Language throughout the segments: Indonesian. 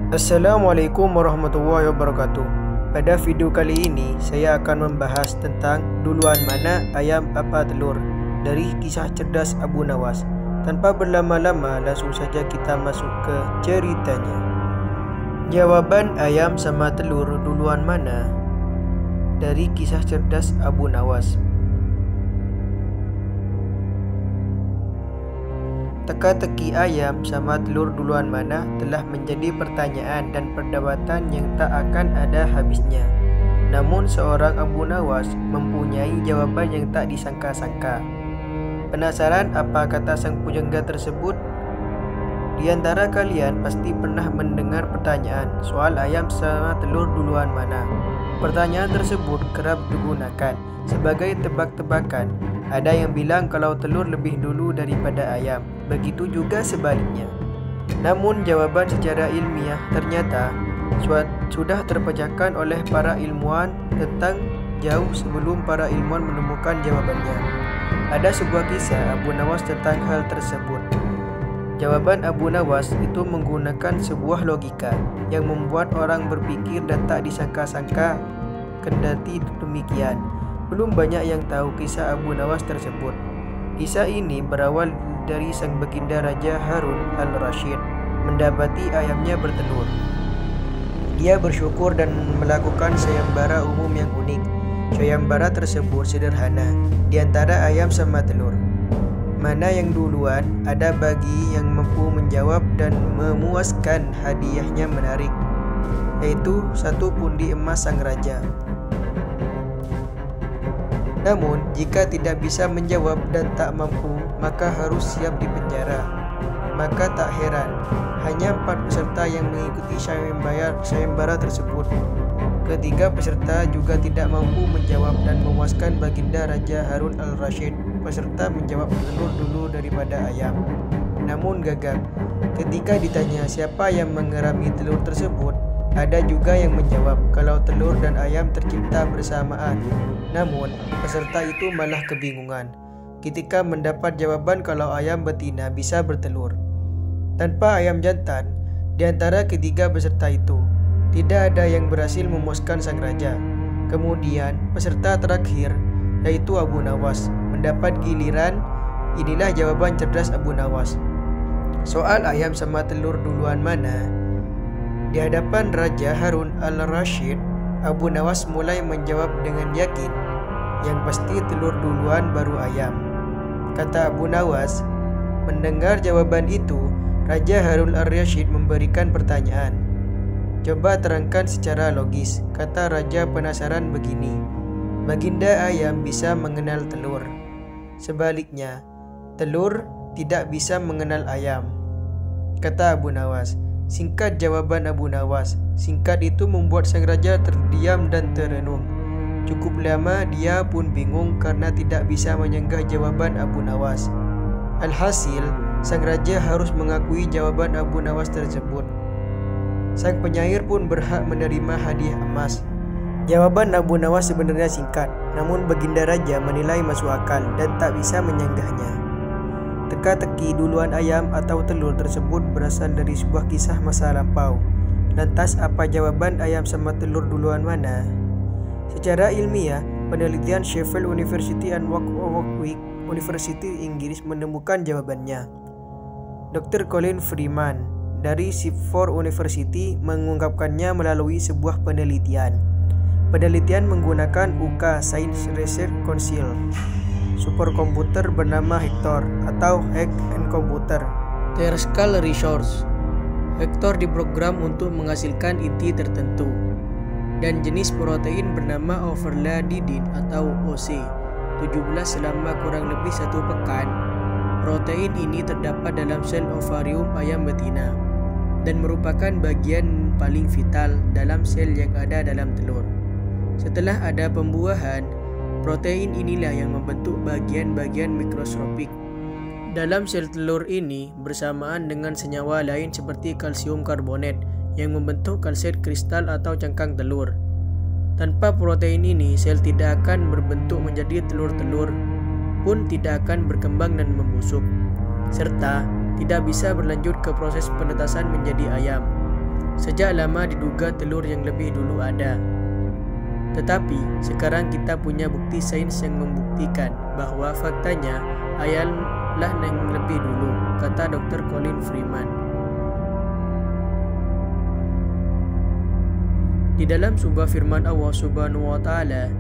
Assalamualaikum warahmatullahi wabarakatuh. Pada video kali ini saya akan membahas tentang duluan mana ayam apa telur dari kisah cerdas Abu Nawas. Tanpa berlama-lama langsung saja kita masuk ke ceritanya. Jawaban ayam sama telur duluan mana dari kisah cerdas Abu Nawas. Teka-teki ayam sama telur duluan mana telah menjadi pertanyaan dan perdebatan yang tak akan ada habisnya. Namun seorang Abu Nawas mempunyai jawaban yang tak disangka-sangka. Penasaran apa kata sang pujangga tersebut? Di antara kalian pasti pernah mendengar pertanyaan soal ayam sama telur duluan mana. Pertanyaan tersebut kerap digunakan sebagai tebak-tebakan. Ada yang bilang kalau telur lebih dulu daripada ayam, begitu juga sebaliknya. Namun jawaban secara ilmiah ternyata sudah terpecahkan oleh para ilmuwan tentang jauh sebelum para ilmuwan menemukan jawabannya. Ada sebuah kisah Abu Nawas tentang hal tersebut. Jawaban Abu Nawas itu menggunakan sebuah logika yang membuat orang berpikir dan tak disangka-sangka. Kendati demikian, belum banyak yang tahu kisah Abu Nawas tersebut. Kisah ini berawal dari sang baginda Raja Harun al-Rashid mendapati ayamnya bertelur. Dia bersyukur dan melakukan sayembara umum yang unik. Sayembara tersebut sederhana, di antara ayam sama telur. Mana yang duluan ada bagi yang mampu menjawab dan memuaskan, hadiahnya menarik, yaitu 1 pundi emas sang raja. Namun, jika tidak bisa menjawab dan tak mampu, maka harus siap dipenjara. Maka tak heran, hanya 4 peserta yang mengikuti sayembara tersebut. Ketiga peserta juga tidak mampu menjawab dan memuaskan baginda Raja Harun al-Rashid. Peserta menjawab telur dulu daripada ayam. Namun gagal. Ketika ditanya siapa yang mengerami telur tersebut, ada juga yang menjawab kalau telur dan ayam tercipta bersamaan. Namun, peserta itu malah kebingungan ketika mendapat jawaban kalau ayam betina bisa bertelur tanpa ayam jantan. Di antara ketiga peserta itu, tidak ada yang berhasil memuaskan sang raja. Kemudian, peserta terakhir, yaitu Abu Nawas, mendapat giliran. Inilah jawaban cerdas Abu Nawas. Soal ayam sama telur duluan mana? Di hadapan Raja Harun al-Rashid, Abu Nawas mulai menjawab dengan yakin, yang pasti telur duluan baru ayam. Kata Abu Nawas. Mendengar jawaban itu, Raja Harun al-Rashid memberikan pertanyaan. Coba terangkan secara logis, kata Raja penasaran begini. Baginda ayam bisa mengenal telur. Sebaliknya, telur tidak bisa mengenal ayam, kata Abu Nawas. Singkat jawaban Abu Nawas. Singkat itu membuat sang raja terdiam dan terenung. Cukup lama dia pun bingung karena tidak bisa menyanggah jawaban Abu Nawas. Alhasil, sang raja harus mengakui jawaban Abu Nawas tersebut. Sang penyair pun berhak menerima hadiah emas. Jawaban Abu Nawas sebenarnya singkat, namun baginda raja menilai masuk akal dan tak bisa menyanggahnya. Teka-teki duluan ayam atau telur tersebut berasal dari sebuah kisah masa lampau. Lantas apa jawaban ayam sama telur duluan mana? Secara ilmiah, penelitian Sheffield University and Warwick University Inggris menemukan jawabannya. Dr. Colin Freeman dari Suffolk University mengungkapkannya melalui sebuah penelitian. Penelitian menggunakan UK Science Research Council superkomputer bernama Hector atau Hack and Computer Terrestrial Resource. Hector diprogram untuk menghasilkan inti tertentu dan jenis protein bernama overladidin atau OC 17 selama kurang lebih 1 pekan. Protein ini terdapat dalam sel ovarium ayam betina dan merupakan bagian paling vital dalam sel yang ada dalam telur. Setelah ada pembuahan, protein inilah yang membentuk bagian-bagian mikroskopik dalam sel telur ini bersamaan dengan senyawa lain seperti kalsium karbonat yang membentuk kalsit kristal atau cangkang telur. Tanpa protein ini, sel tidak akan berbentuk menjadi telur-telur, pun tidak akan berkembang dan membusuk, serta tidak bisa berlanjut ke proses penetasan menjadi ayam. Sejak lama diduga telur yang lebih dulu ada. Tetapi sekarang kita punya bukti sains yang membuktikan bahwa faktanya ayamlah yang lebih dulu, kata Dr. Colin Freeman. Di dalam sebuah firman Allah Subhanahu wa taala,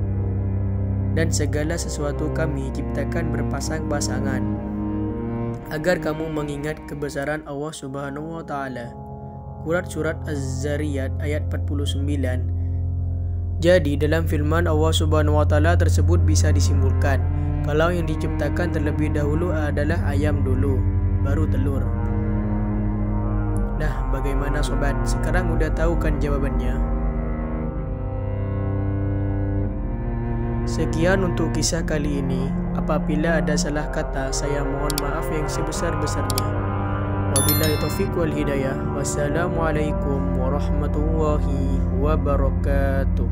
dan segala sesuatu kami ciptakan berpasang-pasangan, agar kamu mengingat kebesaran Allah Subhanahu wa taala. Surat Az-Zariyat ayat 49. Jadi dalam firman Allah Subhanahu wa taala tersebut bisa disimpulkan kalau yang diciptakan terlebih dahulu adalah ayam dulu, baru telur. Nah, bagaimana sobat? Sekarang udah tahu kan jawabannya? Sekian untuk kisah kali ini. Apabila ada salah kata, saya mohon maaf yang sebesar-besarnya. Wabillahi taufiq wal hidayah. Wassalamualaikum warahmatullahi wabarakatuh.